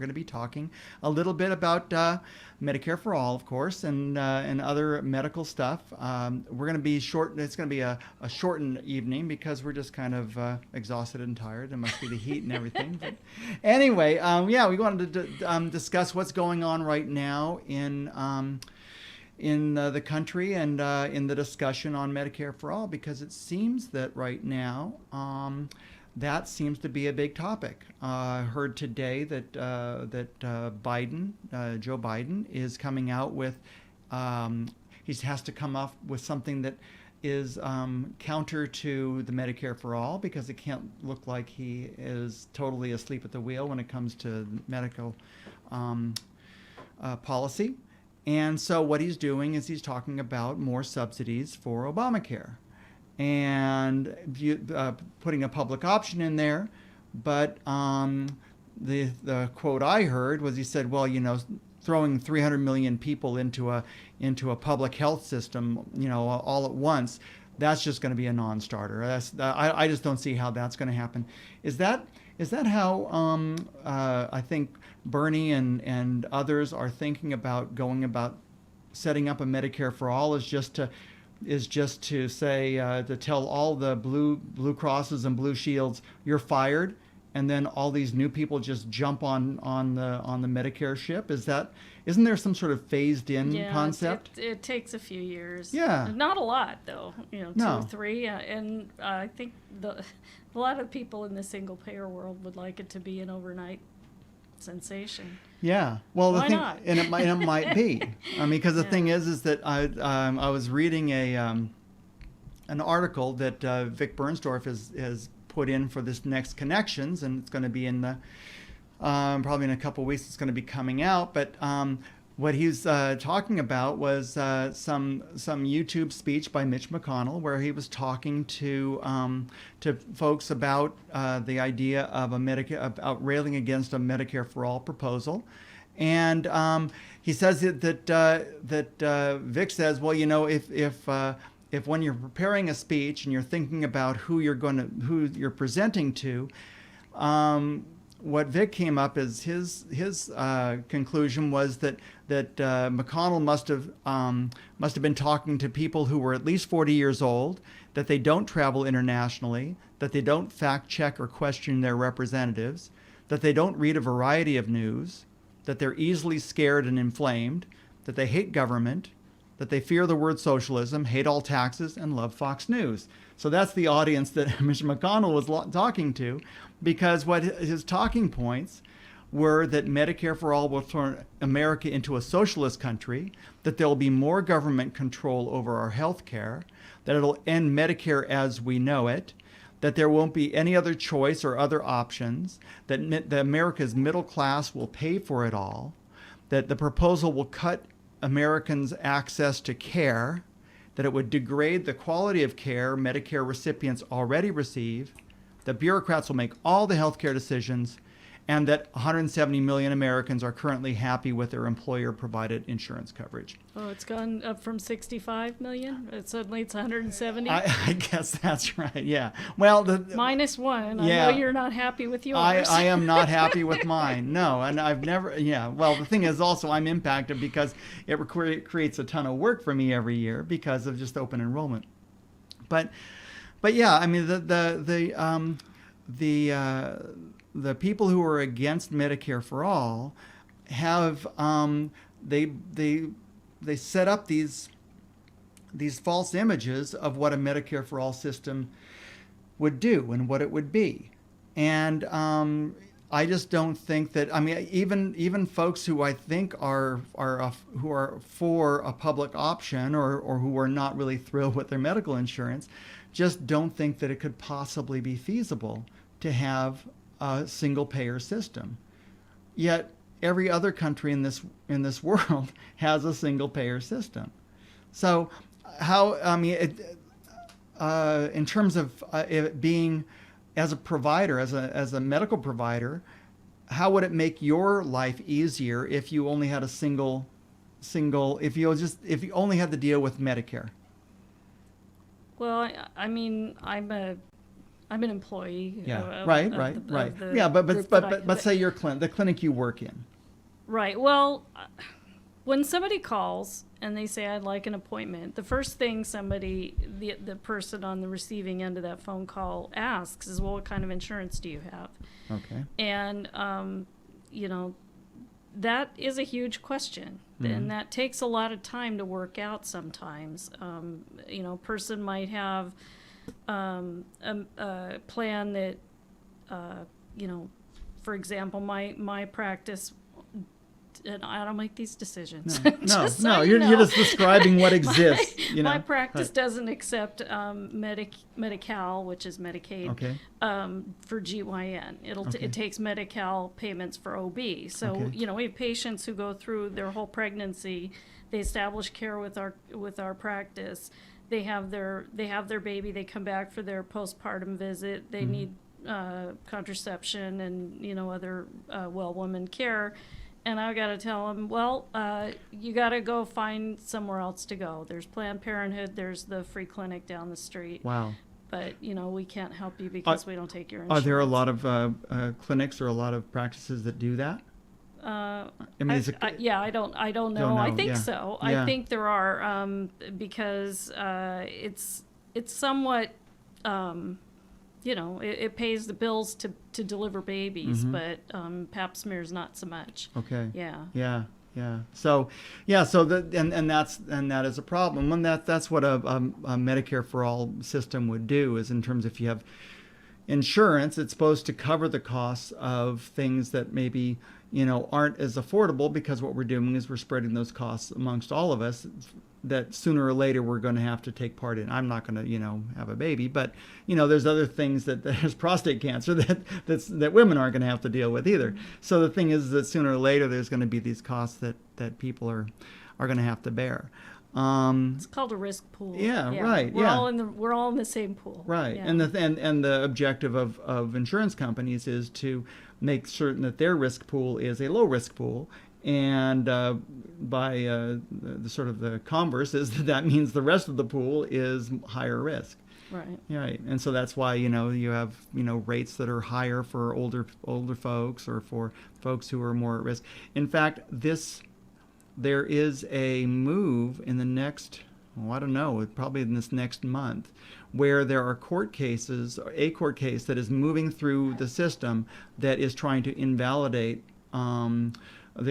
going to be talking a little bit about Medicare for All, of course, and other medical stuff. We're going to be short. It's going to be a shortened evening because we're just kind of exhausted and tired. It must be the heat and everything. But anyway, we wanted to discuss what's going on right now in the country and in the discussion on Medicare for All, because it seems that right now that seems to be a big topic. I heard today that Biden, Joe Biden, is coming out with he has to come up with something that is counter to the Medicare for All, because it can't look like he is totally asleep at the wheel when it comes to medical policy. And so what he's doing is he's talking about more subsidies for Obamacare and putting a public option in there. But the quote I heard was, he said, well, throwing 300 million people into a public health system, all at once, that's just going to be a non-starter. I just don't see how that's going to happen. Is that how I think Bernie and others are thinking about going about setting up a Medicare for All? Is just to say, to tell all the Blue Crosses and Blue Shields, you're fired, and then all these new people just jump on the Medicare ship? Isn't there some sort of phased in concept? It takes a few years. Yeah. Not a lot though. 2 No. or 3, and I think a lot of people in the single payer world would like it to be an overnight sensation. Yeah. Well, Why not? And it might be. I mean, because the thing is that I was reading an article that Vic Bernstorff has put in for this next Connections, and it's going to be in the probably in a couple of weeks. It's going to be coming out, but what he's talking about was some YouTube speech by Mitch McConnell, where he was talking to folks about the idea of about railing against a Medicare for All proposal, and he says that Vic says, well, if when you're preparing a speech and you're thinking about who you're presenting to, what Vic came up as his conclusion was that McConnell must have been talking to people who were at least 40 years old, that they don't travel internationally, that they don't fact check or question their representatives, that they don't read a variety of news, that they're easily scared and inflamed, that they hate government, that they fear the word socialism, hate all taxes, and love Fox News. So that's the audience that Mr. McConnell was talking to, because what his talking points were that Medicare for All will turn America into a socialist country, that there will be more government control over our health care, that it'll end Medicare as we know it, that there won't be any other choice or other options, that America's middle class will pay for it all, that the proposal will cut Americans' access to care, that it would degrade the quality of care Medicare recipients already receive, that bureaucrats will make all the healthcare decisions, and that 170 million Americans are currently happy with their employer-provided insurance coverage. Oh, it's gone up from 65 million? Suddenly it's 170? I guess that's right, yeah. Well, minus 1. Yeah, I know you're not happy with yours. I am not happy with mine, no. And I've never, well, the thing is also I'm impacted because it creates a ton of work for me every year because of just open enrollment. But yeah, I mean, the people who are against Medicare for All have they set up these false images of what a Medicare for All system would do and what it would be, and I just don't think that. I mean, even folks who I think are for a public option or who are not really thrilled with their medical insurance, just don't think that it could possibly be feasible to have a single payer system. Yet every other country in this world has a single payer system. So how, I mean, in terms of it being as a provider, as a medical provider, how would it make your life easier if you only had if you only had to deal with Medicare? Well, I mean, I'm I'm an employee. Yeah, of right, of right, the- right. of the Yeah, but group that I- but say your the clinic you work in. Right. Well, when somebody calls and they say, I'd like an appointment, the first thing the person on the receiving end of that phone call asks is, well, what kind of insurance do you have? Okay. And, you know, that is a huge question. Mhm. And that takes a lot of time to work out sometimes. You know, a person might have a plan that, you know, for example, my practice, and I don't make these decisions. No, Just so no, you you're know. just describing what exists. You know, My practice Right. doesn't accept Medi-Cal, which is Medicaid, Okay. for GYN. Okay. It takes Medi-Cal payments for OB. So Okay. you know, we have patients who go through their whole pregnancy. They establish care with our practice. They have their baby. They come back for their postpartum visit. They Mhm. need contraception and, you know, other well woman care. And I got to tell them, well, you got to go find somewhere else to go. There's Planned Parenthood. There's the free clinic down the street. Wow. But, you know, we can't help you because we don't take your Are insurance. there a lot of clinics or a lot of practices that do that? I mean, is it, Yeah, I don't know. Don't I know, think yeah. so. Yeah. I think there are, because it's somewhat, you know, it pays the bills to deliver babies, Mhm. but Pap smears not so much. okay. Yeah. Yeah, yeah. So, yeah. So that is a problem, and that's what a Medicare for all system would do. Is in terms if you have insurance, it's supposed to cover the costs of things that maybe aren't as affordable, because what we're doing is we're spreading those costs amongst all of us. That sooner or later we're going to have to take part in. I'm not going to have a baby, but there's other things there's prostate cancer that women aren't going to have to deal with either. So the thing is that sooner or later there's going to be these costs that people are going to have to bear. It's called a risk pool. Yeah, right. We're yeah. we're all in the same pool. Right. Yeah. And the objective of insurance companies is to make certain that their risk pool is a low risk pool. And by the sort of the converse is that means the rest of the pool is higher risk. Right. Right. And so that's why you have rates that are higher for older folks, or for folks who are more at risk. In fact, there is a move in the next, I don't know, probably in this next month, where there are court cases, a court case that is moving through the system that is trying to invalidate the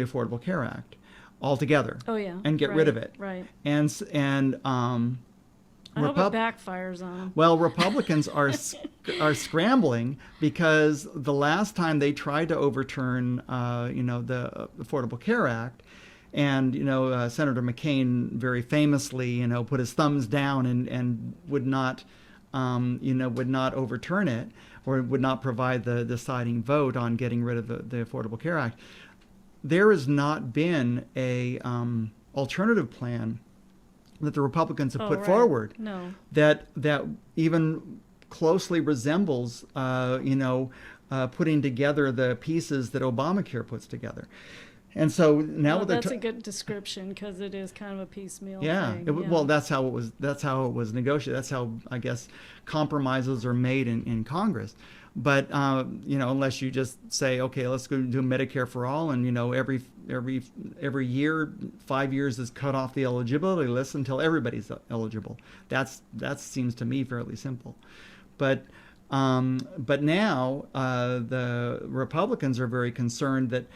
Affordable Care Act altogether. Oh yeah. And get rid of it. Right. And I hope it backfires on them. well, Republicans are scrambling, because the last time they tried to overturn the Affordable Care Act, and Senator McCain very famously put his thumbs down and would not overturn it, or would not provide the deciding vote on getting rid of the Affordable Care Act. There has not been a alternative plan that the Republicans have put forward No. that even closely resembles putting together the pieces that Obamacare puts together. And so now Well, they're that's a good description, because it is kind of a piecemeal yeah, thing. well, that's how it was. That's how it was negotiated. That's how, I guess, compromises are made in Congress. But unless you just say, okay, let's go do Medicare for all, and every year, 5 years is cut off the eligibility list until everybody's eligible. That seems to me fairly simple. But now the Republicans are very concerned that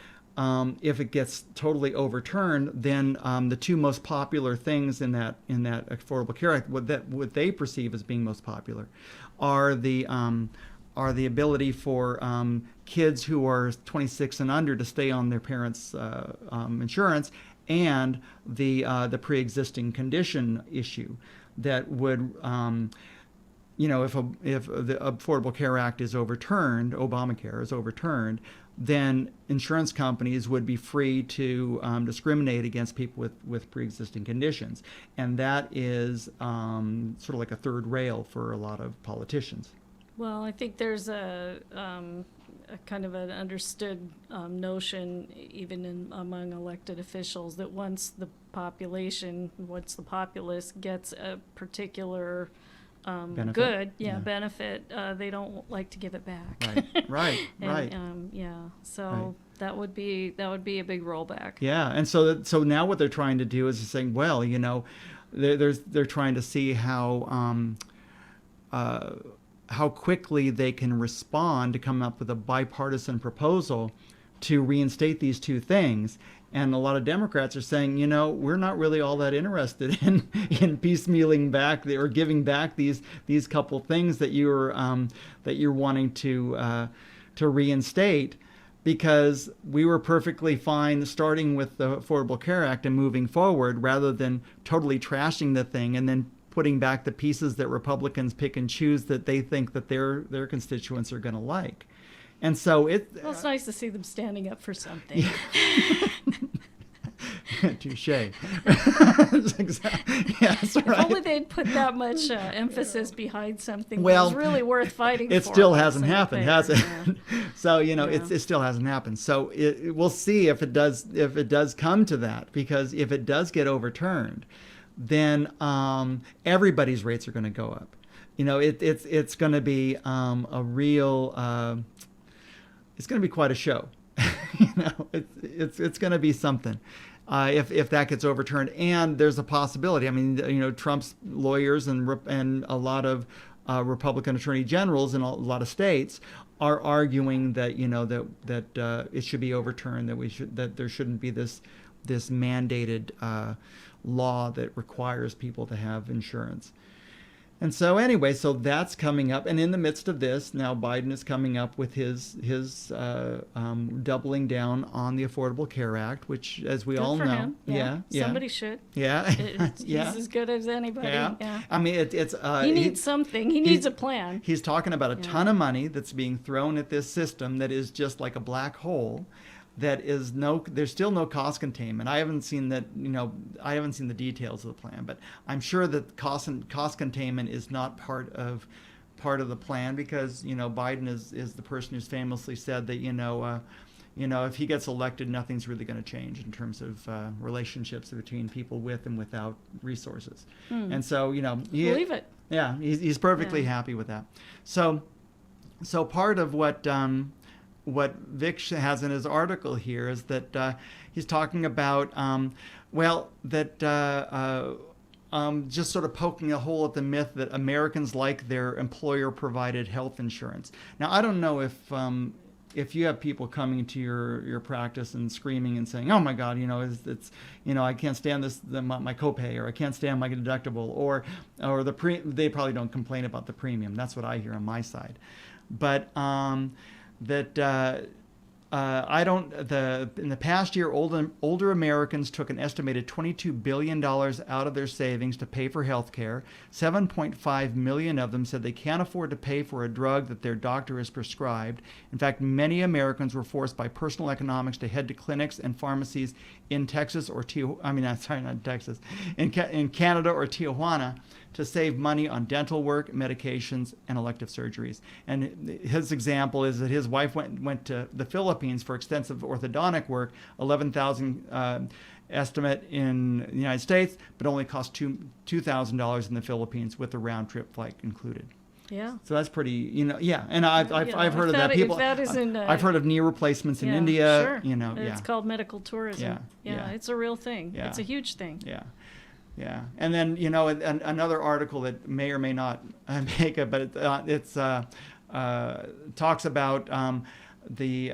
if it gets totally overturned, then the two most popular things in that Affordable Care Act, what they perceive as being most popular, are the ability for kids who are 26 and under to stay on their parents' insurance, and the pre-existing condition issue that would. If the Affordable Care Act is overturned, Obamacare is overturned, then insurance companies would be free to discriminate against people with pre-existing conditions. And that is sort of like a third rail for a lot of politicians. Well, I think there's a kind of an understood notion, even among elected officials, that once the populace gets a particular Benefit, good, yeah. benefit, they don't like to give it back. Right, And, right. So Right. that would be a big rollback. Yeah, and so now what they're trying to do is saying, well, they're trying to see how quickly they can respond to come up with a bipartisan proposal to reinstate these two things. And a lot of Democrats are saying, we're not really all that interested in piecemealing back or giving back these couple things that you're wanting to reinstate, because we were perfectly fine starting with the Affordable Care Act and moving forward, rather than totally trashing the thing and then putting back the pieces that Republicans pick and choose that they think that their constituents are going to like. And so it's nice to see them standing up for something. Touche. That's right. If only they'd put that much emphasis behind something that Well, was really worth fighting for. It still hasn't happened, has it? Yeah. So it still hasn't happened. So we'll see if it does come to that, because if it does get overturned, then everybody's rates are going to go up. It's going to be a real. It's going to be quite a show. It's going to be something. If that gets overturned, and there's a possibility. I mean, Trump's lawyers and a lot of Republican attorney generals in a lot of states are arguing that that it should be overturned, that there shouldn't be this mandated law that requires people to have insurance. And so anyway, so that's coming up, and in the midst of this, now Biden is coming up with his doubling down on the Affordable Care Act, which, as we all Good for know, him. Yeah, somebody should. Yeah, He's as good as anybody. Yeah. I mean, he needs something. He needs a plan. He's talking about a ton of money that's being thrown at this system that is just like a black hole. There's still no cost containment. I haven't seen that, I haven't seen the details of the plan, but I'm sure that cost containment is not part of the plan, because Biden is the person who's famously said that if he gets elected, nothing's really going to change in terms of relationships between people with and without resources. And so believe it. Yeah, he's perfectly happy with that. So part of what Vic has in his article here is that he's talking about, just sort of poking a hole at the myth that Americans like their employer-provided health insurance. Now, I don't know if you have people coming to your practice and screaming and saying, "Oh my God, it's I can't stand my copay, or I can't stand my deductible, or they probably don't complain about the premium." That's what I hear on my side, but. In the past year, older Americans took an estimated $22 billion out of their savings to pay for health care. 7.5 million of them said they can't afford to pay for a drug that their doctor has prescribed. In fact, many Americans were forced by personal economics to head to clinics and pharmacies in Texas or in Canada or Tijuana to save money on dental work, medications, and elective surgeries. And his example is that his wife went to the Philippines for extensive orthodontic work, $11,000 estimate in the United States, but only cost $2,000 in the Philippines with the round trip flight included. Yeah. So that's pretty, and I've heard of that. I've heard of knee replacements in India. Sure. It's called medical tourism. Yeah. It's a real thing. Yeah. It's a huge thing. Yeah. Yeah, and then another article that may or may not make it, but it's talks about the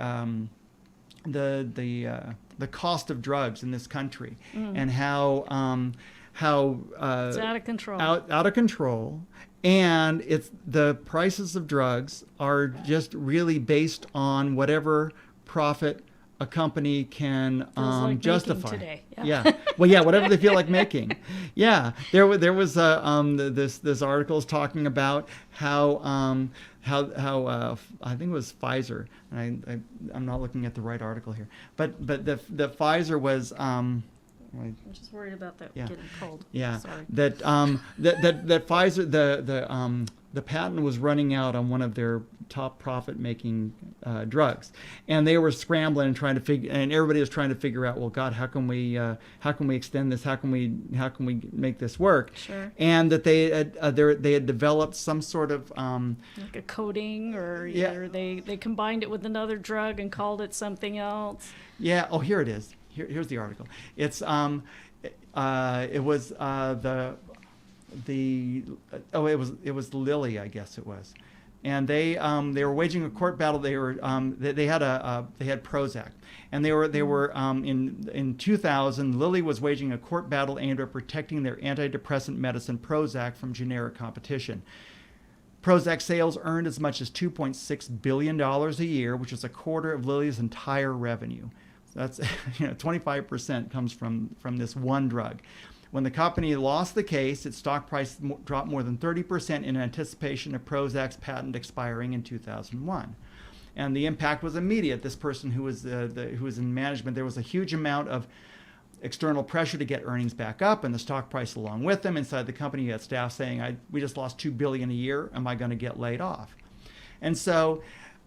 cost of drugs in this country, and how it's out of control. Out of control, and it's the prices of drugs are just really based on whatever profit a company can justify. Today. Yeah. Well, yeah, whatever they feel like making. Yeah. There was this article is talking about how I think it was Pfizer, and I'm not looking at the right article here, but the Pfizer was I'm just worried about that getting cold. Yeah. Sorry. That Pfizer, the patent was running out on one of their top profit-making drugs, and they were scrambling and trying to figure. And everybody was trying to figure out, well, God, how can we extend this? How can we make this work? Sure. And that they had developed some sort of Like a coating, or Yeah. either they combined it with another drug and called it something else. yeah. Oh, here it is. Here's the article. It's it was it was Lilly, I guess it was, and they were waging a court battle. They had Prozac, and they were in 2000. Lilly was waging a court battle aimed at protecting their antidepressant medicine Prozac from generic competition. Prozac sales earned as much as $2.6 billion a year, which is a quarter of Lilly's entire revenue. So that's 25% comes from this one drug. When the company lost the case, its stock price dropped more than 30% in anticipation of Prozac's patent expiring in 2001. And the impact was immediate. This person who was in management, there was a huge amount of external pressure to get earnings back up and the stock price along with them. Inside the company, you had staff saying, we just lost $2 billion a year. Am I going to get laid off? And so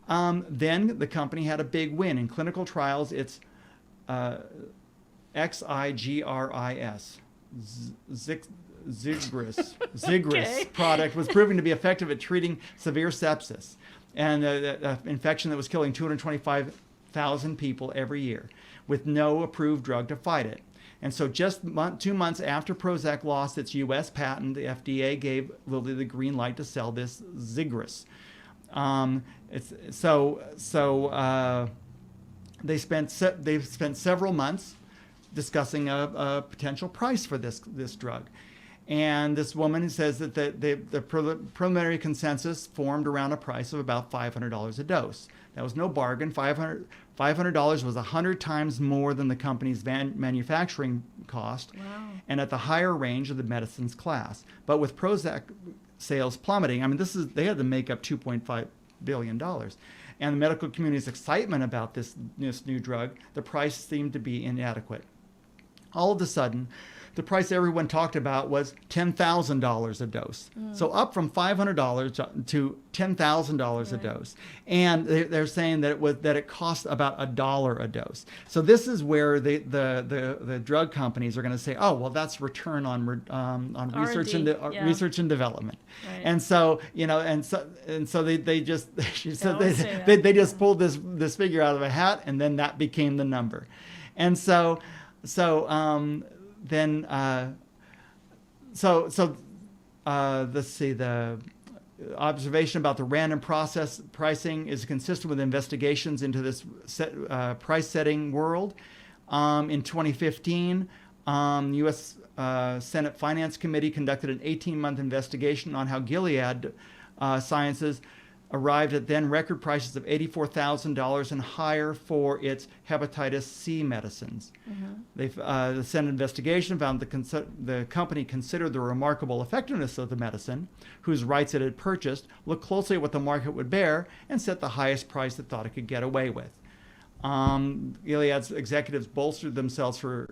then the company had a big win. In clinical trials, it's Xigris. Zigris product was proving to be effective at treating severe sepsis, and an infection that was killing 225,000 people every year, with no approved drug to fight it. And so just 2 months after Prozac lost its U.S. patent, the FDA gave Lilly the green light to sell this Zigris. They've spent several months discussing a potential price for this drug. And this woman says that the preliminary consensus formed around a price of about $500 a dose. That was no bargain. $500 was 100 times more than the company's manufacturing cost, Wow. and at the higher range of the medicine's class. But with Prozac sales plummeting, I mean, they had to make up $2.5 billion. And the medical community's excitement about this new drug, the price seemed to be inadequate. All of a sudden, the price everyone talked about was $10,000 a dose. So up from $500 to $10,000 a dose. And they're saying that it cost about $1 a dose. So this is where the drug companies are going to say, oh, well, that's return on research and yeah. research and development. Right. And so they just she said always say they just pulled this figure out of a hat, and then that became the number. And so let's see, the observation about the random process pricing is consistent with investigations into this price setting world. In 2015, U.S. Senate Finance Committee conducted an 18-month investigation on how Gilead Sciences arrived at then record prices of $84,000 and higher for its hepatitis C medicines. The Senate investigation found the company considered the remarkable effectiveness of the medicine, whose rights it had purchased, looked closely at what the market would bear, and set the highest price it thought it could get away with. Gilead's executives bolstered themselves for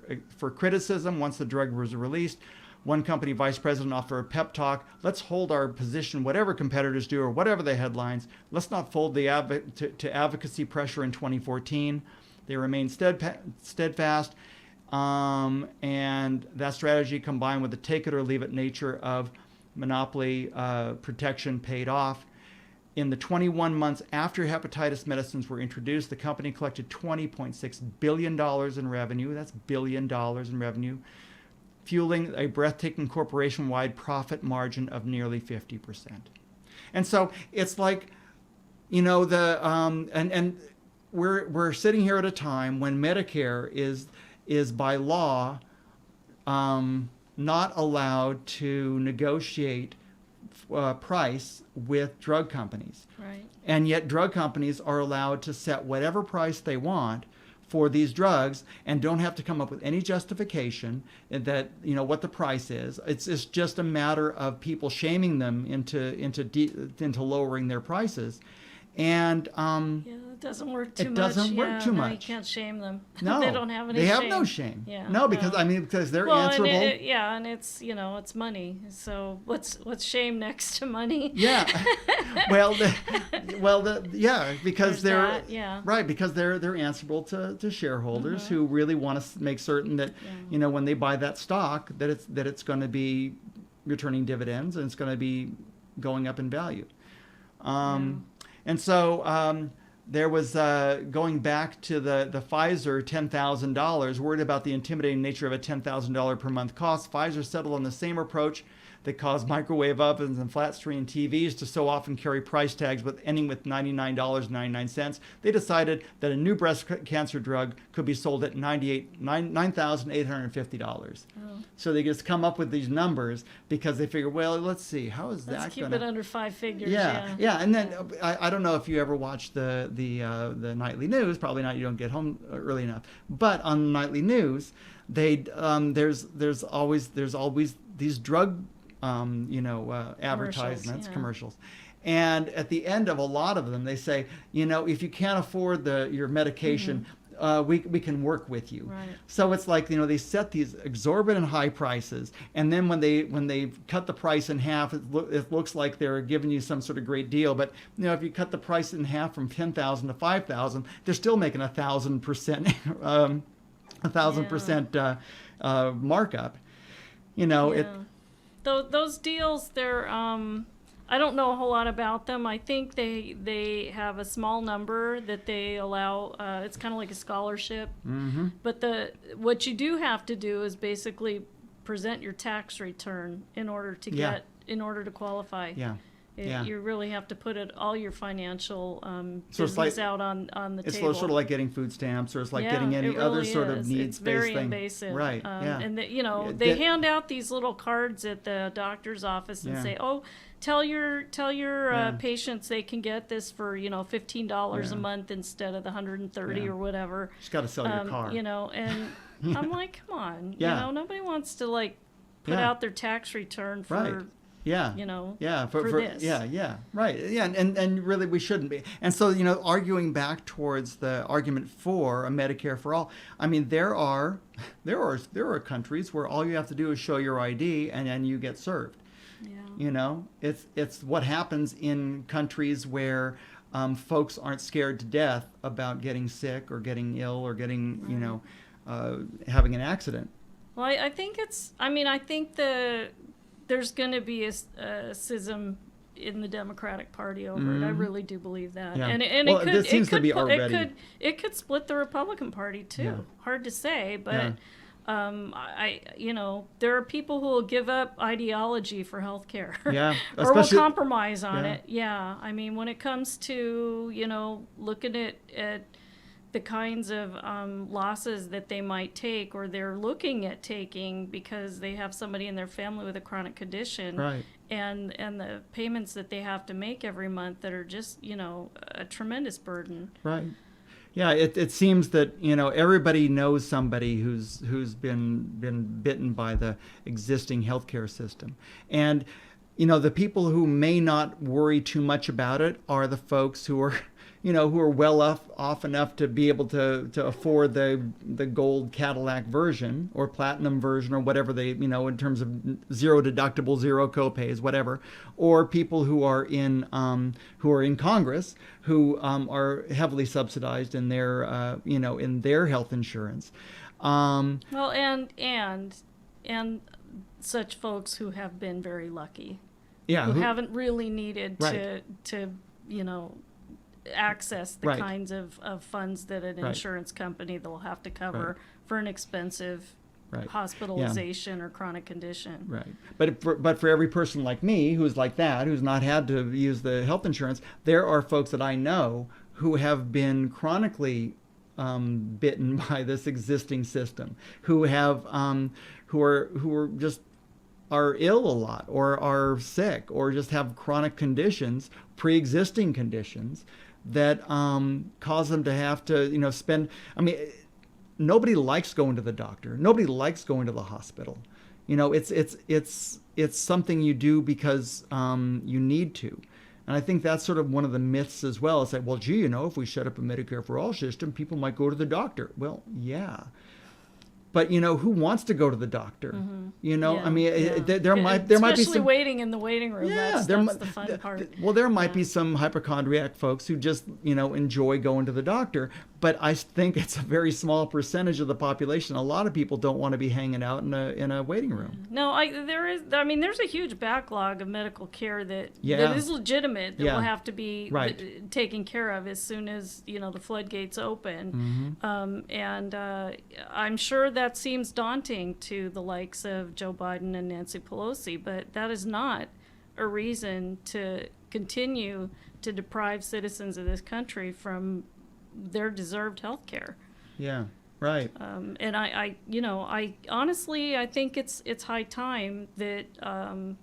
criticism once the drug was released. One company vice president offered a pep talk. Let's hold our position, whatever competitors do or whatever the headlines. Let's not fold to advocacy pressure in 2014. They remained steadfast. And that strategy, combined with the take it or leave it nature of monopoly protection, paid off. In the 21 months after hepatitis medicines were introduced, the company collected $20.6 billion in revenue. That's $1 billion in revenue, fueling a breathtaking corporation-wide profit margin of nearly 50%. And so it's like, and we're sitting here at a time when Medicare is by law not allowed to negotiate price with drug companies. Right. And yet drug companies are allowed to set whatever price they want for these drugs and don't have to come up with any justification that what the price is. It's just a matter of people shaming them into lowering their prices. And doesn't work too It much. doesn't work too No, you much. can't shame them. No, They don't have any They have shame. no shame. Yeah, No, because no. because they're Well, answerable. and it's it's money. So what's shame next to money? Yeah. Well, because There's they're that, yeah. right, because they're answerable to shareholders who really want to make certain that when they buy that stock that it's going to be returning dividends and it's going to be going up in value. And so there was going back to the Pfizer $10,000, worried about the intimidating nature of a $10,000 per month cost. Pfizer settled on the same approach that caused microwave ovens and flat screen TVs to so often carry price tags ending with $99.99. They decided that a new breast cancer drug could be sold at $9,850. So they just come up with these numbers because they figure, well, let's see, how is that going to... Let's keep it under 5 figures. Yeah. And then I don't know if you ever watch the nightly news. Probably not. You don't get home early enough. But on nightly news, there's always these drug advertisements, commercials. And at the end of a lot of them, they say, if you can't afford your medication, we can work with you. Right. So it's like, they set these exorbitant high prices, and then when they cut the price in half, it looks like they're giving you some sort of great deal. But if you cut the price in half from 10,000 to 5,000, they're still making 1,000%, 1,000% markup. Those deals, they're I don't know a whole lot about them. I think they have a small number that they allow. It's kind of like a scholarship. Mm-hmm. But what you do have to do is basically present your tax return in order to qualify. Yeah. You really have to put all your financial So it's business out on the table. It's sort of like getting food stamps, or it's like getting any other sort of needs-based thing. It's very invasive. Right, And they hand out these little cards at the doctor's office and say, oh, tell your patients they can get this for, $15 a month instead of the $130 or whatever. Just got to sell your car. And I'm like, come on. Nobody wants to, put out their tax return for... Right. Yeah. For this. Right. Yeah. And really we shouldn't be. And so, arguing back towards the argument for a Medicare for all, I mean, there are countries where all you have to do is show your ID and then you get served. Yeah. It's what happens in countries where folks aren't scared to death about getting sick or getting ill or getting, having an accident. Well, I think there's going to be a schism in the Democratic Party over it. I really do believe that. Yeah. And it seems to be already. It could split the Republican Party too. Yeah. Hard to say, but there are people who will give up ideology for health care. Yeah. Or will compromise on it. Yeah. I mean, when it comes to, looking at the kinds of losses that they might take or they're looking at taking because they have somebody in their family with a chronic condition, right, and the payments that they have to make every month that are just a tremendous burden. Right. Yeah, it seems that everybody knows somebody who's been bitten by the existing healthcare system, and the people who may not worry too much about it are the folks who are who are well off enough to be able to afford the gold Cadillac version or platinum version or whatever they, in terms of zero deductible, zero copays, whatever, or people who are in Congress who are heavily subsidized in their in their health insurance. Well, and such folks who have been very lucky, who haven't really needed to access the kinds of funds that an insurance company they'll have to cover for an expensive hospitalization or chronic condition. Right. But for every person like me who's like that, who's not had to use the health insurance, there are folks that I know who have been chronically bitten by this existing system, who have who are just are ill a lot or are sick or just have chronic conditions, pre-existing conditions that cause them to have to, spend. I mean, nobody likes going to the doctor. Nobody likes going to the hospital. It's something you do because you need to. And I think that's sort of one of the myths as well. It's like, well, gee, if we set up a Medicare for all system, people might go to the doctor. Well, yeah. But who wants to go to the doctor? I mean, there might be especially some waiting in the waiting room. That's the fun part. Well, there might be some hypochondriac folks who just enjoy going to the doctor. But I think it's a very small percentage of the population. A lot of people don't want to be hanging out in a waiting room. No, there's a huge backlog of medical care that is legitimate that will have to be taken care of as soon as the floodgates open. And I'm sure that seems daunting to the likes of Joe Biden and Nancy Pelosi, but that is not a reason to continue to deprive citizens of this country from their deserved health care. Yeah, right. And I honestly, I think it's high time that, in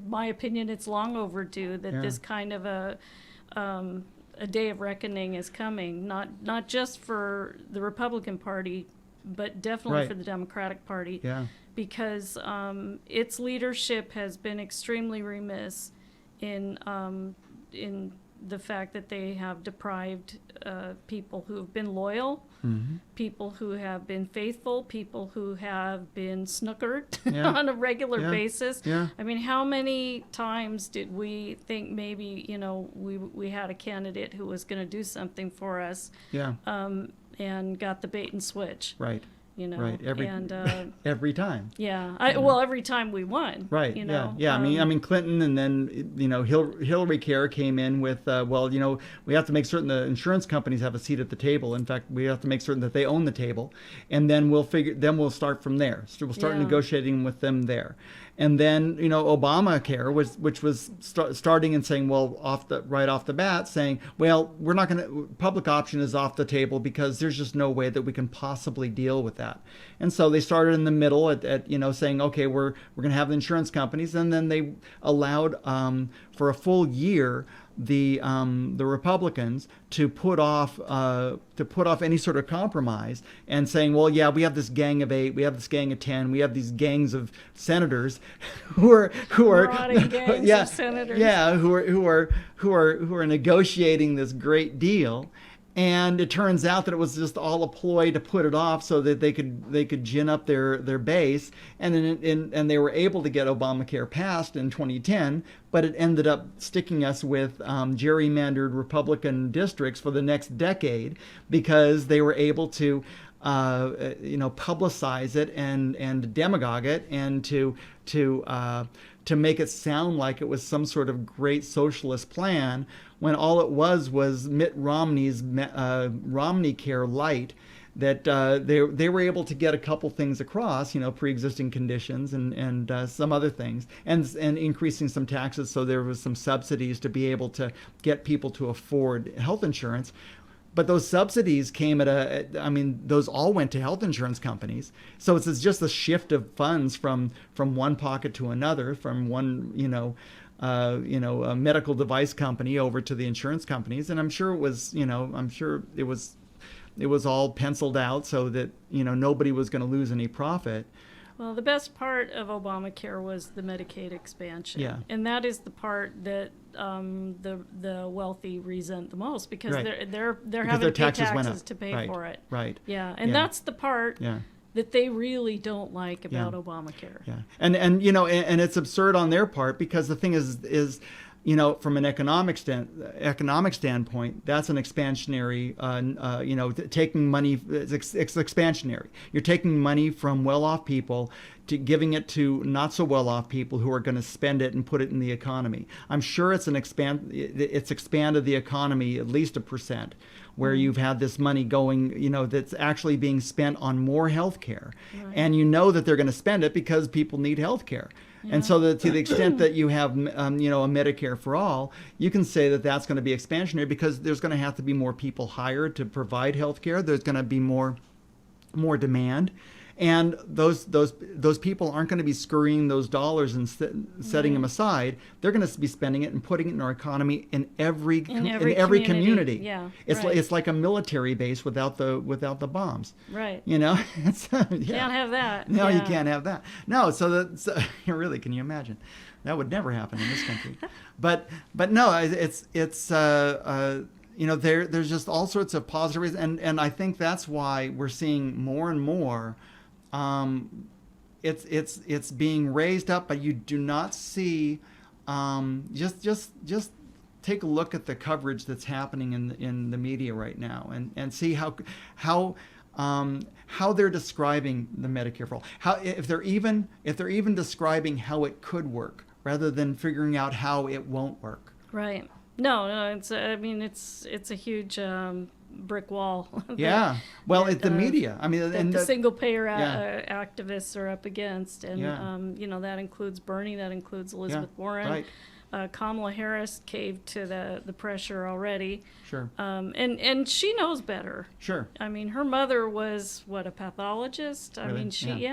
my opinion, it's long overdue that this kind of a day of reckoning is coming, not just for the Republican Party, but definitely for the Democratic Party. Yeah. Because its leadership has been extremely remiss in the fact that they have deprived people who have been loyal, people who have been faithful, people who have been snookered on a regular basis. Yeah. I mean, how many times did we think maybe, we had a candidate who was going to do something for us and got the bait and switch? Right. Right. Every time. Yeah. Every time we won. Right. Yeah. I mean, Clinton, and then Hillary Care came in with we have to make certain the insurance companies have a seat at the table. In fact, we have to make certain that they own the table, and then we'll start from there. So we'll start negotiating with them there. And then, Obamacare which was starting and saying, well, right off the bat, saying, well, we're not going to, public option is off the table because there's just no way that we can possibly deal with that. And so they started in the middle at saying, okay, we're going to have the insurance companies, and then they allowed for a full year the Republicans to put off any sort of compromise, and saying, well, yeah, we have this gang of 8, we have this gang of 10, we have these gangs of senators who are of senators. who are negotiating this great deal. And it turns out that it was just all a ploy to put it off so that they could gin up their base, and they were able to get Obamacare passed in 2010, but it ended up sticking us with gerrymandered Republican districts for the next decade because they were able to publicize it and demagogue it, and to make it sound like it was some sort of great socialist plan, when all it was Mitt Romney's Romney Care Light, that they were able to get a couple things across, pre-existing conditions and some other things, and increasing some taxes, so there was some subsidies to be able to get people to afford health insurance. But those subsidies came those all went to health insurance companies. So it's just a shift of funds from one pocket to another, from one, a medical device company over to the insurance companies. And I'm sure it was all penciled out so that, nobody was going to lose any profit. Well, the best part of Obamacare was the Medicaid expansion. Yeah. And that is the part that the wealthy resent the most, because they're having to pay taxes to pay for it. Right. Yeah. And that's the part that they really don't like about Obamacare. Yeah. And it's absurd on their part, because the thing is from an economic standpoint, that's an expansionary, taking money, it's expansionary. You're taking money from well-off people to giving it to not so well-off people who are going to spend it and put it in the economy. I'm sure it's expanded the economy at least 1%, where you've had this money going, that's actually being spent on more health care. Right. And that they're going to spend it because people need health care. Yeah. And so to the extent that you have, a Medicare for all, you can say that that's going to be expansionary, because there's going to have to be more people hired to provide health care. There's going to be more demand. And those people aren't going to be scurrying those dollars and setting them aside. They're going to be spending it and putting it in our economy in every community. Yeah, it's like a military base without the bombs. Right. You know, Can't have that. No, you can't have that. No, so really, can you imagine? That would never happen in this country. But no, it's there's just all sorts of positive reasons, and I think that's why we're seeing more and more. It's being raised up, but you do not see. Just take a look at the coverage that's happening in the media right now, and see how they're describing the Medicare for all. How if they're even describing how it could work, rather than figuring out how it won't work. Right. No, it's a huge brick wall. Yeah. Well, it's the media. I mean, and the single payer activists are up against, and that includes Bernie, that includes Elizabeth Warren. Right. Kamala Harris caved to the pressure already. Sure. And she knows better. Sure. I mean, her mother was a pathologist. I Really? mean, she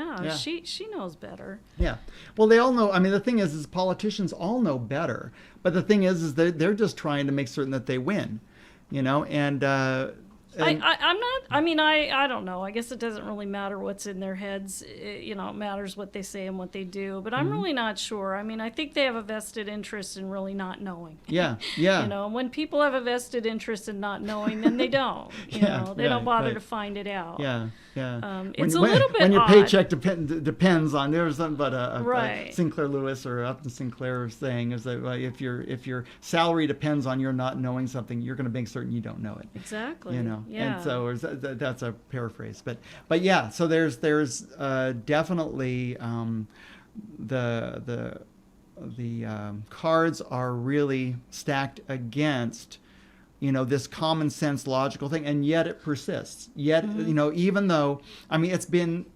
knows better. Yeah. Well, they all know. I mean, the thing is politicians all know better. But the thing is they're just trying to make certain that they win, and. I'm not. I mean, I don't know. I guess it doesn't really matter what's in their heads. It matters what they say and what they do. But I'm really not sure. I mean, I think they have a vested interest in really not knowing. Yeah. When people have a vested interest in not knowing, then they don't. They don't bother to find it out. Yeah. It's a little bit when your odd. paycheck depends on. There was something about a Sinclair Lewis or Upton Sinclair saying is that if your salary depends on your not knowing something, you're going to make certain you don't know it. Exactly. Yeah. And so that's a paraphrase, but yeah. So there's definitely the cards are really stacked against this common sense logical thing, and yet it persists. Yet even though it's been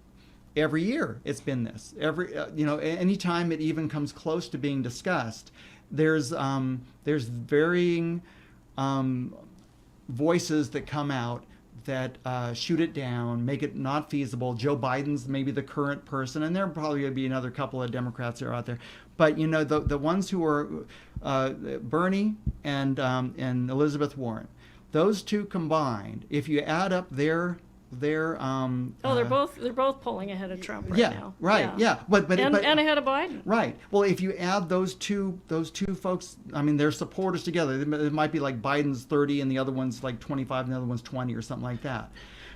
every year it's been this anytime it even comes close to being discussed, there's varying voices that come out that shoot it down, make it not feasible. Joe Biden's maybe the current person, and there'll probably be another couple of Democrats that are out there. But the ones who are Bernie and Elizabeth Warren, those two combined, if you add up their they're both pulling ahead of Trump right now. Right. Yeah. But ahead of Biden. Right. Well, if you add those two folks, they're supporters together. It might be like Biden's 30 and the other one's like 25 and the other one's 20 or something like that.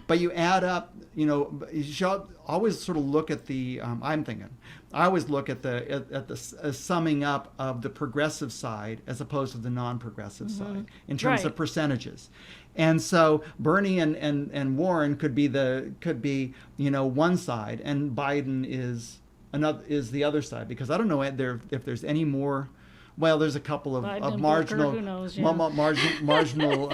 But you add up, you should always sort of look at the. I always look at the summing up of the progressive side as opposed to the non-progressive side in terms of percentages. And so Bernie and Warren could be one side, and Biden is the other side, because I don't know if there's any more. Well, there's a couple of marginal, Booker, who knows, marginal,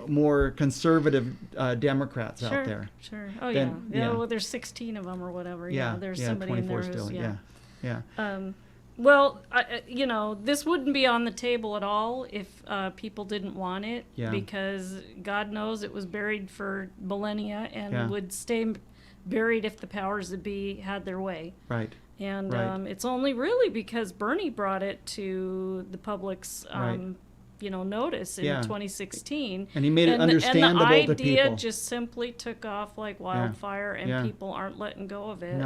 more conservative Democrats out there. Sure. Oh, well, there's 16 of them or whatever. There's somebody in there still. Yeah. Well, this wouldn't be on the table at all if people didn't want it, because God knows it was buried for millennia and would stay buried if the powers that be had their way. Right. And it's only really because Bernie brought it to the public's notice in 2016. And he made it understandable to people. And the idea just simply took off like wildfire, and people aren't letting go of it.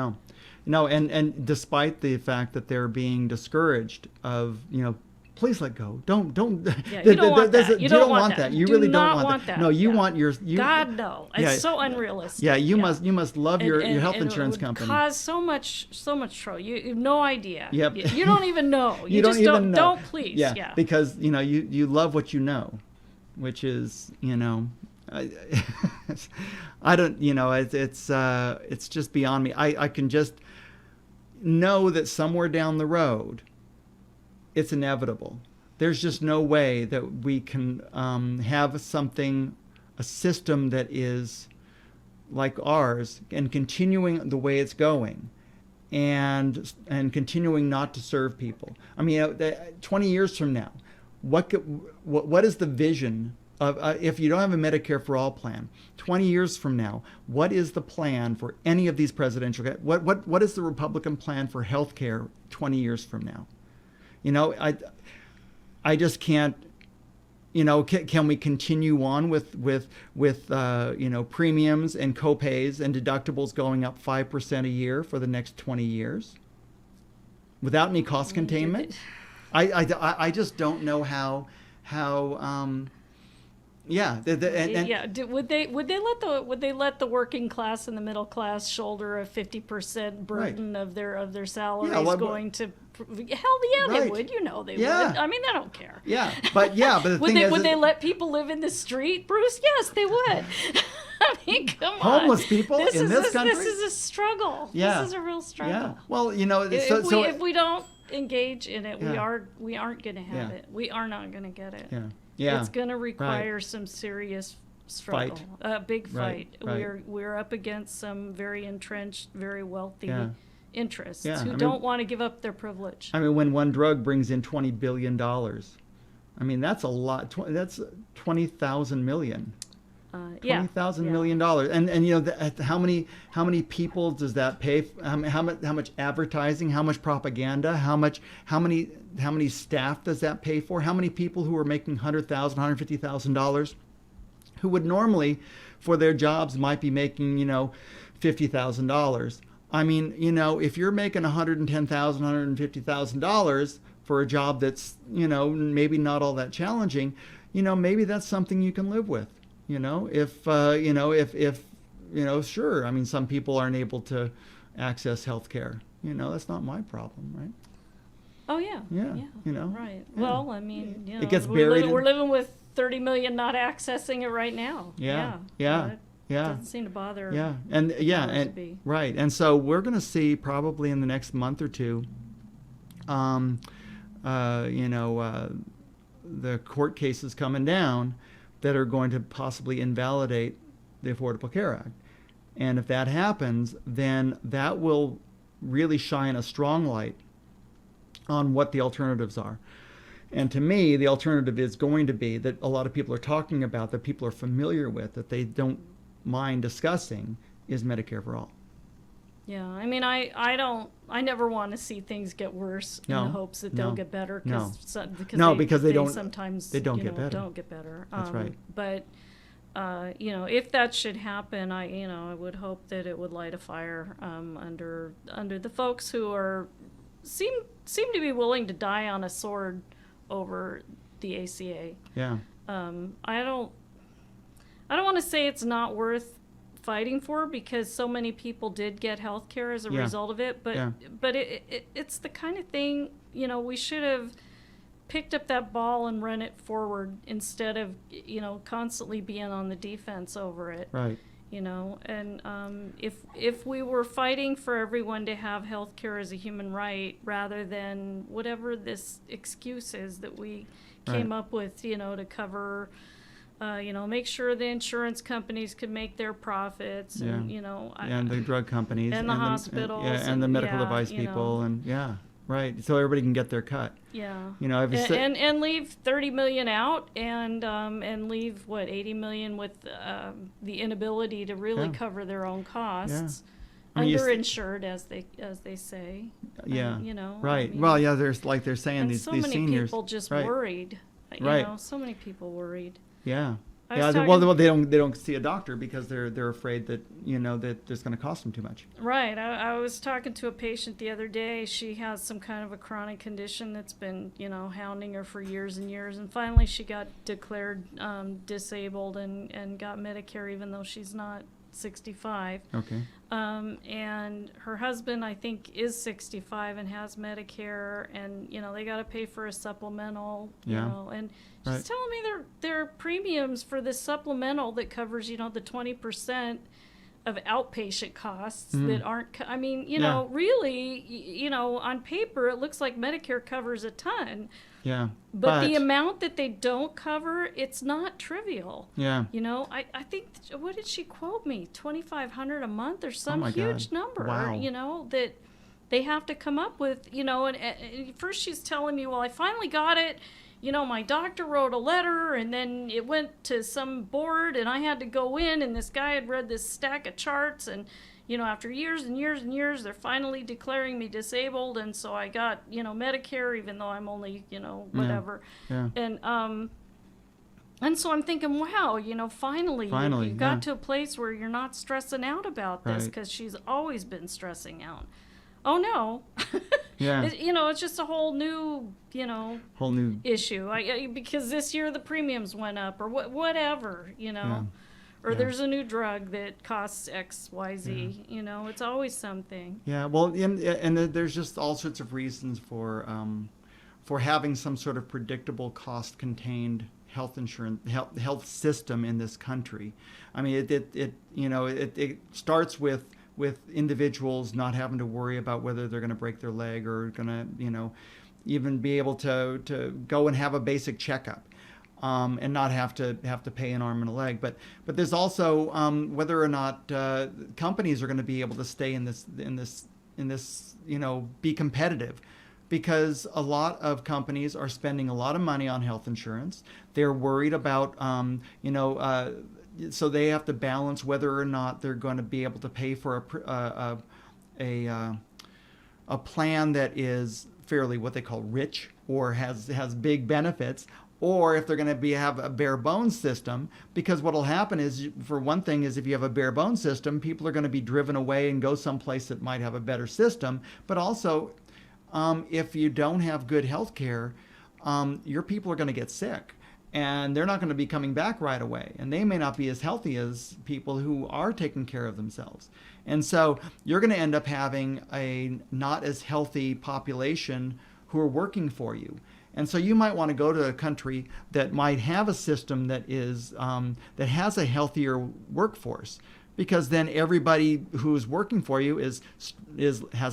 No, and despite the fact that they're being discouraged of, please let go. Don't. Yeah, you don't want that. You don't want that. You really don't want that. No, you want your. God, no. It's so unrealistic. Yeah, you must love your health insurance company. It would cause so much trouble. You have no idea. Yep. You don't even know. You just don't know. Don't please. Yeah. Because you love what you know, which is I don't. It's just beyond me. I can just know that somewhere down the road, it's inevitable. There's just no way that we can have a system that is like ours and continuing the way it's going, and continuing not to serve people. 20 years from now, what is the vision if you don't have a Medicare for all plan, 20 years from now, what is the plan for any of these presidential? What is the Republican plan for health care 20 years from now? You know, I just can't. You know, can we continue on with you know, premiums and copays and deductibles going up 5% a year for the next 20 years without any cost containment? I just don't know how yeah. Would they let the working class and the middle class shoulder a 50% burden of their salaries going to? Hell yeah, they would. You know they would. I mean, they don't care. But the thing is, would they let people live in the street, Bruce? Yes, they would. I mean, come on. Homeless people in this country. This is a struggle. This is a real struggle. Yeah. Well, you know, if we don't engage in it, we aren't going to have it. We are not going to get it. It's going to require some serious struggle, a big fight. We're up against some very entrenched, very wealthy interests who don't want to give up their privilege. I mean, when one drug brings in $20 billion, I mean, that's a lot. That's 20,000 million. $20,000 million, and you know how many people does that pay? How much advertising? How much propaganda? How many staff does that pay for? How many people who are making $100,000, $150,000, who would normally, for their jobs, might be making $50,000? I mean, you know, if you're making $110,000, $150,000 for a job that's maybe not all that challenging, maybe that's something you can live with. If sure. I mean, some people aren't able to access health care. That's not my problem, right? Oh, yeah. Yeah. Right. Yeah. Well, I mean, it gets buried. We're living with 30 million not accessing it right now. Yeah. It doesn't seem to bother. Right. And so we're going to see probably in the next month or two, the court cases coming down that are going to possibly invalidate the Affordable Care Act. And if that happens, then that will really shine a strong light on what the alternatives are. And to me, the alternative is going to be that a lot of people are talking about, that people are familiar with, that they don't mind discussing, is Medicare for all. Yeah, I mean, I never want to see things get worse in the hopes that they'll get better. Because they sometimes don't get better. Don't get better. That's right. But if that should happen, I would hope that it would light a fire under the folks who seem to be willing to die on a sword over the ACA. Yeah. I don't want to say it's not worth fighting for, because so many people did get health care as a result of it, but it's the kind of thing, we should have picked up that ball and run it forward instead of constantly being on the defense over it. Right. And if we were fighting for everyone to have health care as a human right, rather than whatever this excuse is that we came up with, to cover make sure the insurance companies could make their profits, and and the drug companies and the hospitals and the medical device people, and right, so everybody can get their cut. And leave 30 million out, and leave 80 million with the inability to really cover their own costs. Underinsured, as they say. Right. They're saying these so many seniors. People just worried. So many people worried. Yeah. Well, they don't see a doctor because they're afraid that that it's going to cost them too much. Right. I was talking to a patient the other day. She has some kind of a chronic condition that's been hounding her for years and years, and finally she got declared disabled and got Medicare, even though she's not 65. Okay. And her husband, I think, is 65 and has Medicare, and they got to pay for a supplemental. And she's telling me their premiums for this supplemental that covers the 20% of outpatient costs that aren't. I mean, really, on paper it looks like Medicare covers a ton. Yeah. But the amount that they don't cover, it's not trivial. Yeah. I think, what did she quote me? $2,500 a month or some huge number. Wow. That they have to come up with, and first she's telling me, well, I finally got it, my doctor wrote a letter and then it went to some board and I had to go in and this guy had read this stack of charts and, after years and years and years, they're finally declaring me disabled. And so I got, Medicare, even though I'm only, whatever. Yeah. And so I'm thinking, wow, finally you got yeah. to a place where you're not stressing out about this, Right. because she's always been stressing out. Oh, no. Yeah. It's just a whole new, Whole new. issue. Because this year the premiums went up or whatever, Yeah. Or Yeah. there's a new drug that costs X, Y, Z. It's always something. Yeah. Well, and there's just all sorts of reasons for having some sort of predictable, cost-contained health insurance health system in this country. I mean, it starts with individuals not having to worry about whether they're going to break their leg or going to even be able to go and have a basic checkup, and not have to pay an arm and a leg. But there's also whether or not companies are going to be able to stay in this be competitive. Because a lot of companies are spending a lot of money on health insurance. They're worried about, so they have to balance whether or not they're going to be able to pay for a plan that is fairly what they call rich or has big benefits, or if they're going to have a bare bones system. Because what will happen is, for one thing, is if you have a bare bones system, people are going to be driven away and go someplace that might have a better system. But also, if you don't have good health care, your people are going to get sick and they're not going to be coming back right away. And they may not be as healthy as people who are taking care of themselves. And so you're going to end up having a not as healthy population who are working for you. And so you might want to go to a country that might have a system that is that has a healthier workforce. Because then everybody who's working for you has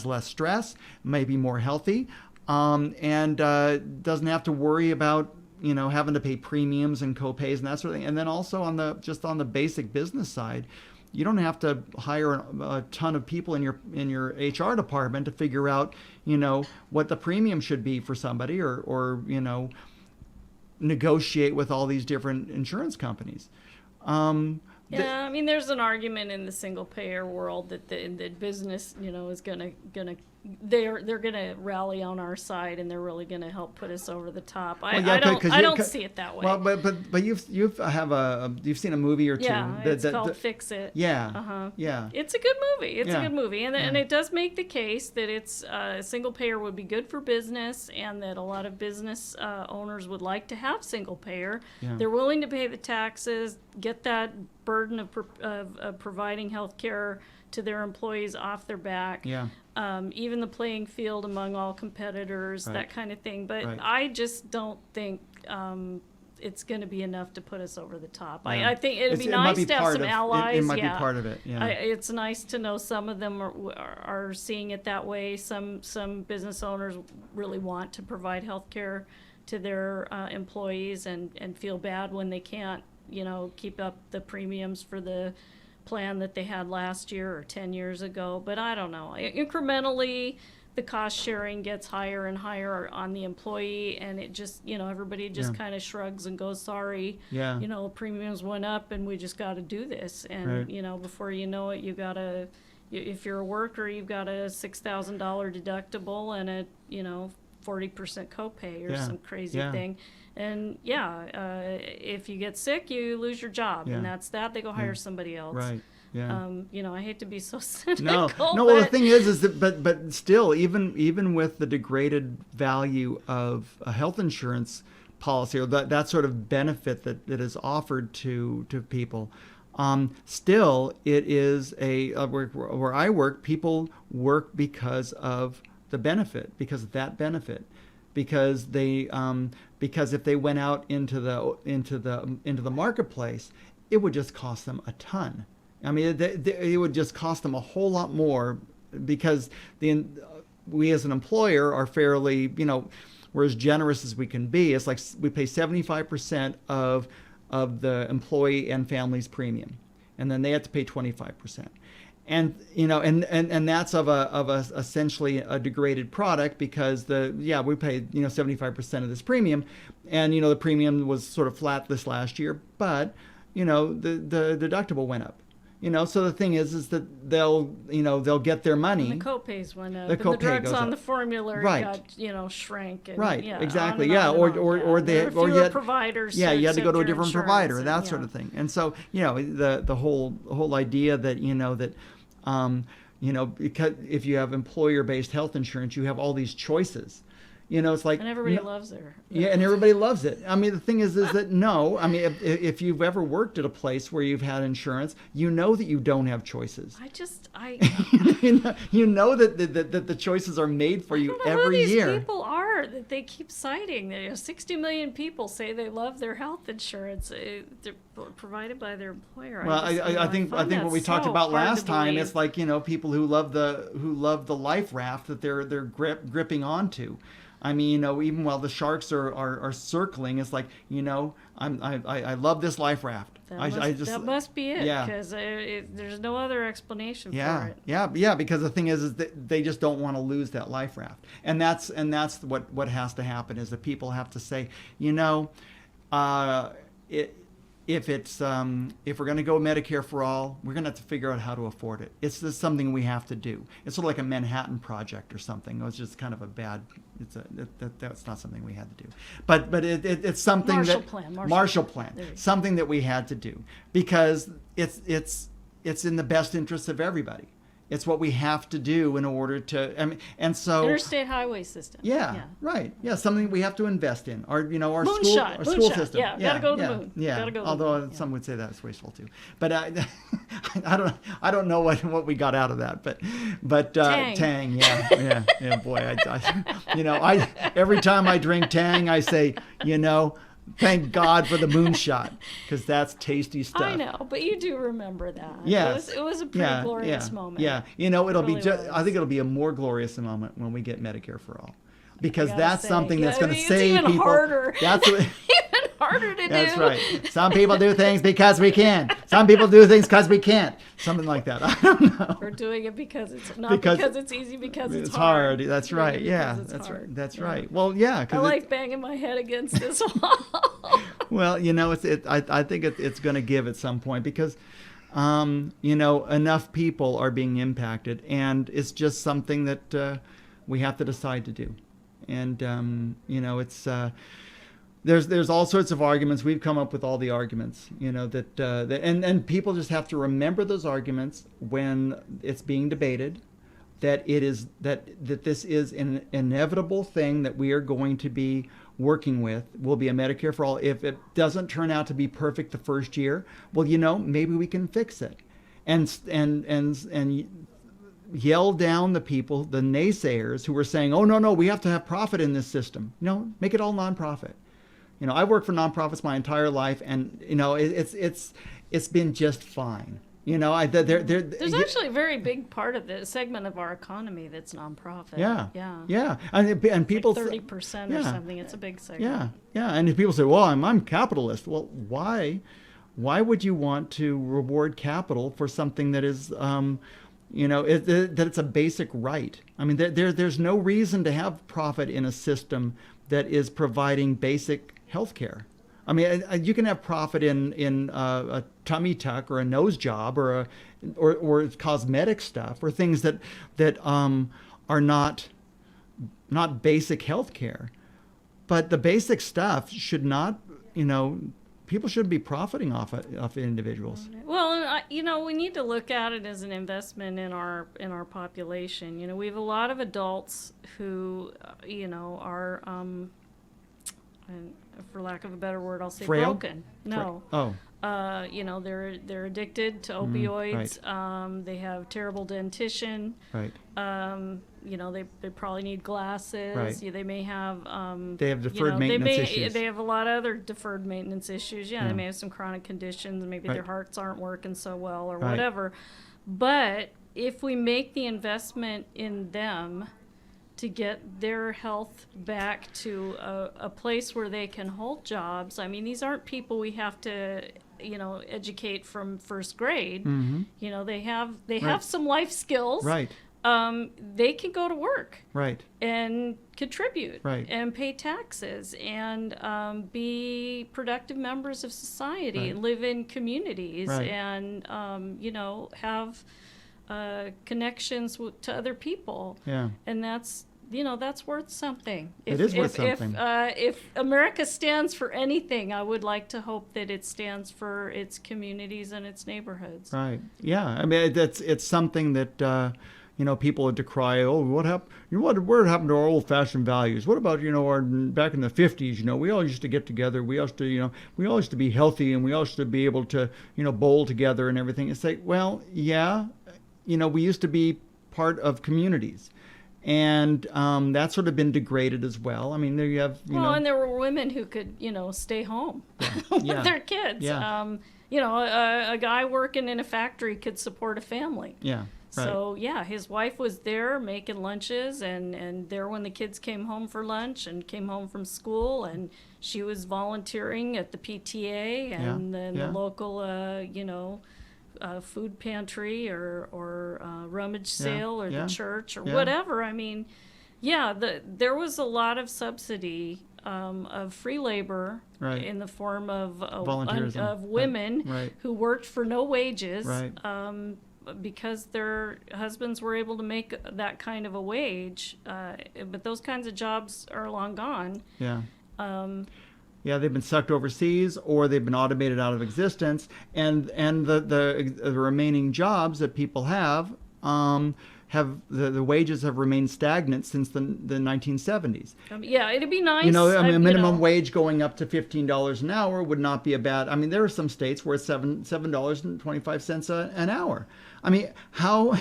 less stress, may be more healthy, and doesn't have to worry about having to pay premiums and co-pays and that sort of thing. And then also on the basic business side, you don't have to hire a ton of people in your HR department to figure out what the premium should be for somebody, or negotiate with all these different insurance companies. Yeah, I mean, there's an argument in the single payer world that the business, is gonna they're gonna rally on our side, and they're really gonna help put us over the top. I don't see it that way. Well, but you've seen a movie or two. Yeah, it's called Fix It. Yeah. Yeah. It's a good movie. It's Yeah. a good movie, and Yeah. it does make the case that it's single payer would be good for business, and that a lot of business owners would like to have single payer. Yeah. They're willing to pay the taxes, get that burden of providing health care to their employees off their back. Yeah. Even the playing field among all competitors, Right. that kind of thing. But Right. I just don't think it's going to be enough to put us over the top. Yeah. I think it'd be It might nice to have part some of- allies. It might yeah. be part of it. Yeah. It's nice to know some of them are seeing it that way. Some business owners really want to provide health care to their employees and feel bad when they can't, keep up the premiums for the plan that they had last year or 10 years ago. But I don't know. Incrementally, the cost sharing gets higher and higher on the employee, and it just, everybody just Yeah. kind of shrugs and goes, sorry, Yeah. premiums went up and we just got to do this. And, Right. Before you know it, if you're a worker, you've got a $6,000 deductible and a, 40% copay or Yeah. some crazy Yeah. thing. And if you get sick, you lose your job, Yeah. and that's that. They go hire somebody else. Right. Yeah. I hate to be so cynical. No. Well, the but- thing is that, but still, even with the degraded value of a health insurance policy, or that sort of benefit that is offered to people, still it is where I work. People work because of the benefit, because of that benefit, because if they went out into the marketplace, it would just cost them a ton. I mean, it would just cost them a whole lot more, because we as an employer are fairly, we're as generous as we can be. It's like we pay 75% of the employee and family's premium, and then they have to pay 25%. And and that's of a essentially a degraded product, because we paid 75% of this premium, and the premium was sort of flat this last year, but the deductible went up. So the thing is that they'll get their money. And the copays went up. The and copay the drugs goes on up. the formulary Right. got shrank. And, Right, yeah, exactly, on yeah, and on and on. or There they were or fewer yet providers. yeah, to you had to go to a accept your different insurance provider, and, that yeah. sort of thing. And so the whole idea that because if you have employer-based health insurance, you have all these choices. It's like, And everybody loves their. yeah, and everybody loves it. I mean, the thing is that no, I mean, if you've ever worked at a place where you've had insurance, you know that you don't have choices. you know that the choices are made for you I don't know every who these year. people are that they keep citing. 60 million people say they love their health insurance. They're provided by their employer. Well, I think what we talked about last time, it's like people who love the life raft that they're gripping onto. I mean, even while the sharks are circling, it's like, I love this life raft. That must be it, yeah. because there's no other explanation for it. Yeah, because the thing is that they just don't want to lose that life raft, and that's what has to happen, is that people have to say, if we're going to go Medicare for all, we're going to have to figure out how to afford it. It's just something we have to do. It's sort of like a Manhattan Project or something. It was just kind of a bad. That's not something we had to do. But it's something Marshall Plan, something that we had to do, because it's in the best interest of everybody. It's what we have to do in order to, and so interstate highway system. Yeah, right. Yeah, something we have to invest in. Our Moonshot, school system. Yeah, gotta go to the moon. Yeah, gotta go to although the moon. some would say that's wasteful too. But I don't know what we got out of that. But Tang. Yeah. Boy, I every time I drink Tang, I say, thank God for the moonshot, because that's tasty stuff. I know, but you do remember that. Yes. It was a pretty glorious moment. Yeah, it'll be I think it'll be a more glorious moment when we get Medicare for all, because that's something that's going to save even people. Harder. That's what, even harder to do. That's right. Some people do things because we can. Some people do things because we can't. Something like that. I don't know. We're doing it because it's not because it's easy, because it's hard. That's right. Yeah, that's right. That's right. Well, yeah. I like banging my head against this wall. Well, I think it's going to give at some point, because enough people are being impacted, and it's just something that we have to decide to do. And it's there's all sorts of arguments. We've come up with all the arguments, and people just have to remember those arguments when it's being debated, that this is an inevitable thing that we are going to be working with. Will be a Medicare for all. If it doesn't turn out to be perfect the first year, well, maybe we can fix it, and yell down the people, the naysayers who were saying, oh, no, we have to have profit in this system. Make it all nonprofit. I've worked for nonprofits my entire life, and it's been just fine. There's actually a very big part of the segment of our economy that's nonprofit. Yeah. And people, like 30% or something. It's a big segment. Yeah. And if people say, well, I'm capitalist. Well, why would you want to reward capital for something that is that it's a basic right? I mean, there's no reason to have profit in a system that is providing basic health care. I mean, you can have profit in a tummy tuck or a nose job or cosmetic stuff, or things that are not basic health care. But the basic stuff should not, people shouldn't be profiting off individuals. Well, we need to look at it as an investment in our population. We have a lot of adults who, are, and for lack of a better word, I'll say frail? broken. No. They're addicted to opioids. Right. They have terrible dentition. Right. They probably need glasses. Right. They may have. They have deferred maintenance issues. They have a lot of other deferred maintenance issues. Yeah. They may have some chronic conditions. Maybe their hearts aren't working so well, or whatever. But if we make the investment in them to get their health back to a place where they can hold jobs. I mean, these aren't people we have to educate from first grade. Mm-hmm. They have Right. some life skills. Right. They can go to work Right. and contribute Right. and pay taxes and be productive members of society Right. and live in communities Right. and have connections to other people. Yeah. And that's worth something. It is worth something. If America stands for anything, I would like to hope that it stands for its communities and its neighborhoods. Right. Yeah. I mean, it's something that people would decry. Oh, what happened? What happened to our old-fashioned values? What about our back in the 50s? We all used to get together. We used to we all used to be healthy, and we all used to be able to bowl together and everything. It's like, well, yeah, we used to be part of communities. And that's sort of been degraded as well. I mean, there you have, and there were women who could, stay home with Yeah. their kids. Yeah. A guy working in a factory could support a family. Yeah. Right. So, his wife was there making lunches and there when the kids came home for lunch and came home from school, and she was volunteering at the PTA and then Yeah. the local, food pantry or rummage sale or Yeah. the church or Yeah. whatever. I mean, there was a lot of subsidy of free labor Right. in the form of Volunteerism. of women Right. who worked for no wages Right. because their husbands were able to make that kind of a wage. But those kinds of jobs are long gone. Yeah. Yeah, they've been sucked overseas, or they've been automated out of existence, and the remaining jobs that people have the wages have remained stagnant since the 1970s. It'd be nice. A minimum wage going up to $15 an hour would not be a bad. I mean, there are some states where it's $7.25 an hour. I mean, how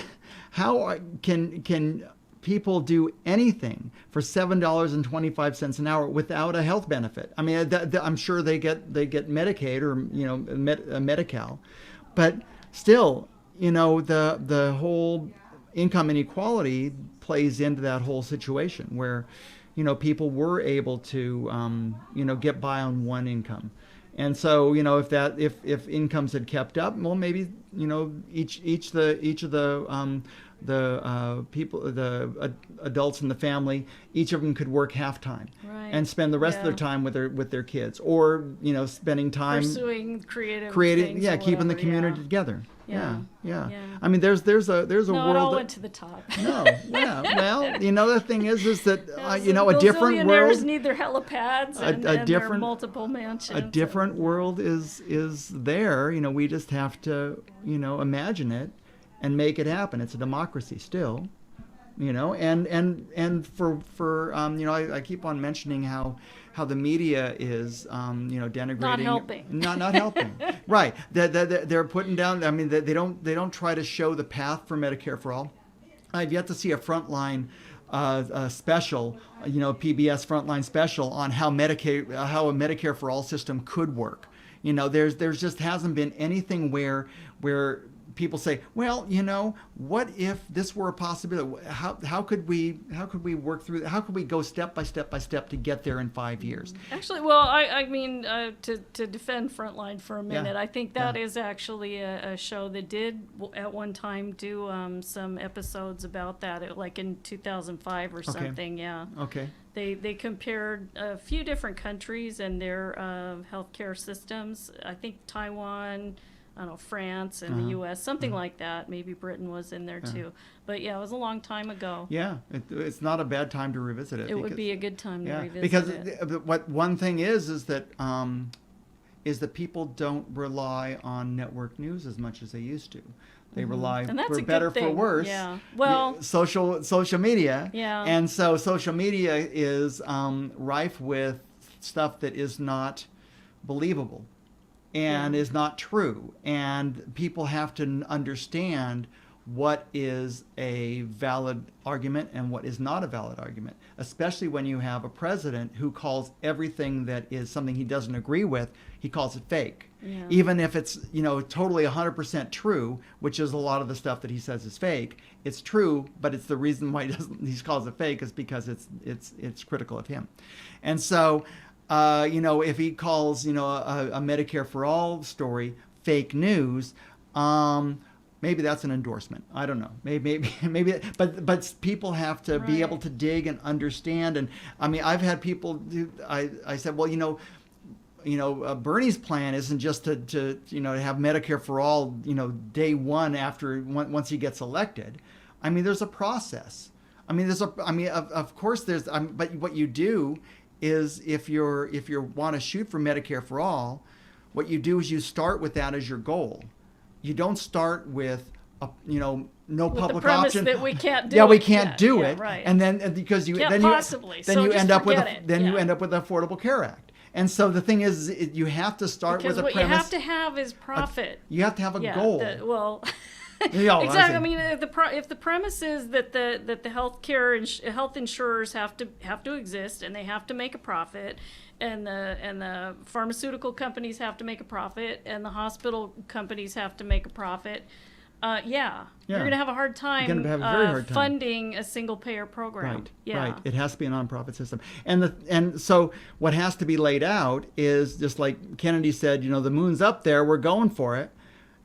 can people do anything for $7.25 an hour without a health benefit? I mean, I'm sure they get Medicaid or Medi-Cal, but still, the whole income inequality plays into that whole situation where, people were able to get by on one income. And so, if incomes had kept up, well, maybe, each of the people, the adults in the family, each of them could work half time, right. and spend the rest of their time with their kids, or spending time pursuing creating, keeping the community together. Yeah. I mean, there's a no, world. it all that, went to the top. No, yeah. Well, the thing is that a different world. Need their helipads and their multiple mansions. A different world is there. We just have to imagine it and make it happen. It's a democracy still, and for I keep on mentioning how the media is denigrating, not helping, not helping. Right, they're putting down. I mean, they don't try to show the path for Medicare for all. I've yet to see a frontline special, PBS frontline special on how a Medicare for all system could work. There's just hasn't been anything where people say, well, what if this were a possibility? How could we work through that? How could we go step by step to get there in 5 years? Actually, well, I mean, to defend Frontline for a minute, I think that is actually a show that did at one time do some episodes about that, like in 2005 or something. Yeah. Okay. They compared a few different countries and their healthcare systems. I think Taiwan, France and the U.S., something like that. Maybe Britain was in there too. But it was a long time ago. Yeah, it's not a bad time to revisit it. It would be a good time to revisit it. Because what one thing is that people don't rely on network news as much as they used to. They rely, for better for worse, social media. Yeah. And so social media is rife with stuff that is not believable and is not true. And people have to understand what is a valid argument and what is not a valid argument, especially when you have a president who calls everything that is something he doesn't agree with, he calls it fake. Yeah. Even if it's, totally 100% true, which is a lot of the stuff that he says is fake, it's true, but it's the reason why he calls it fake is because it's critical of him. And so if he calls, a Medicare for All story fake news, maybe that's an endorsement. I don't know. Maybe. But people have to be able to dig and understand. And I mean, I've had people do. I said, well, Bernie's plan isn't just to have Medicare for All, day one once he gets elected. I mean, there's a process. Of course but what you do is if you want to shoot for Medicare for All, what you do is you start with that as your goal. You don't start with no with public the premise option. that we can't do yeah, it. we can't do it. Right. And then because you Can't then possibly. you then So you just end up with forget it. you end up with the Affordable Care Act. And so the thing is, you have to start because with a what premise. you have to have is profit. You have to have a goal. Exactly. I see. mean, if the premise is that the health insurers have to exist and they have to make a profit, and the pharmaceutical companies have to make a profit, and the hospital companies have to make a profit, you're going to have a hard time, You're gonna have a very hard time funding a single payer program. Right. Yeah. Right. It has to be a nonprofit system, and so what has to be laid out is just like Kennedy said. The moon's up there. We're going for it.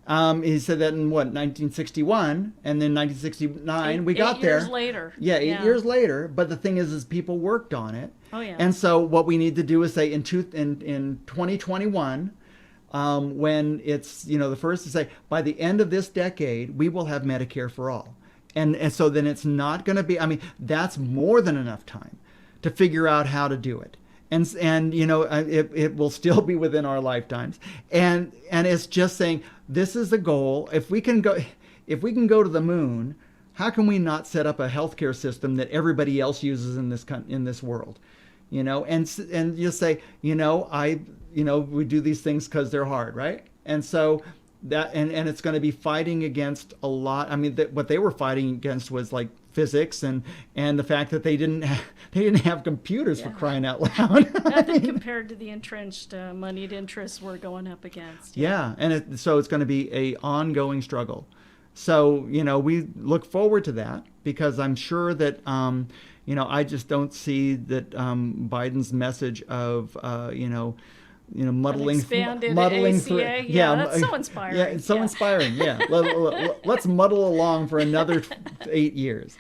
He said that in 1961, and then 1969 we got there. 8 years later. Yeah, 8 years later. But the thing is people worked on it. Oh yeah. And so what we need to do is say in 2021, when it's the first to say by the end of this decade we will have Medicare for All, and so then it's not going to be. I mean, that's more than enough time to figure out how to do it. And it will still be within our lifetimes, and it's just saying this is the goal. If we can go to the moon, how can we not set up a healthcare system that everybody else uses in this world? And you say, we do these things because they're hard, right? And so that and it's going to be fighting against a lot. I mean, what they were fighting against was like physics and the fact that they didn't have computers for crying out loud. Nothing compared to the entrenched moneyed interests we're going up against. Yeah, and so it's going to be a ongoing struggle. So we look forward to that because I'm sure that I just don't see that Biden's message of muddling through. Yeah, that's so inspiring. Yeah, it's so inspiring. Yeah, let's muddle along for another 8 years.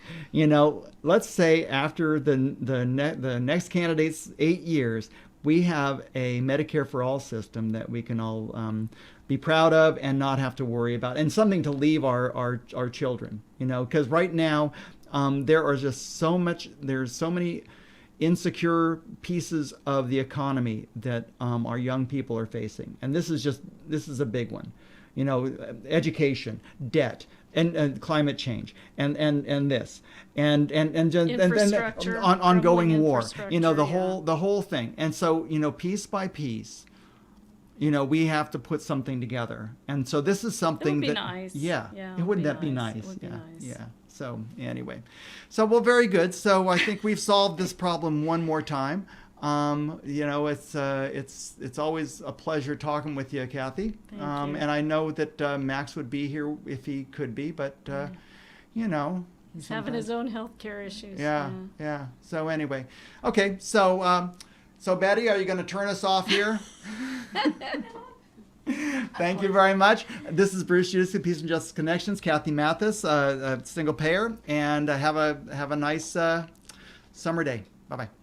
Let's say after the next candidate's 8 years, we have a Medicare for All system that we can all be proud of and not have to worry about, and something to leave our children. Because right now there's so many insecure pieces of the economy that our young people are facing, and this is a big one. Education, debt, and climate change, and this, and ongoing war. The whole thing. And so piece by piece, we have to put something together. And so this is something that would be nice. Yeah, wouldn't that be nice? It would be nice. Yeah. So anyway, well, very good. So I think we've solved this problem one more time. It's always a pleasure talking with you, Cathy. Thank you. And I know that Max would be here if he could be, but he's having his own healthcare issues. Yeah. So anyway, okay. So Betty, are you going to turn us off here? Thank you very much. This is Bruce Giudici, Peace and Justice Connections. Cathy Mathis, a single payer, and have a nice summer day. Bye bye.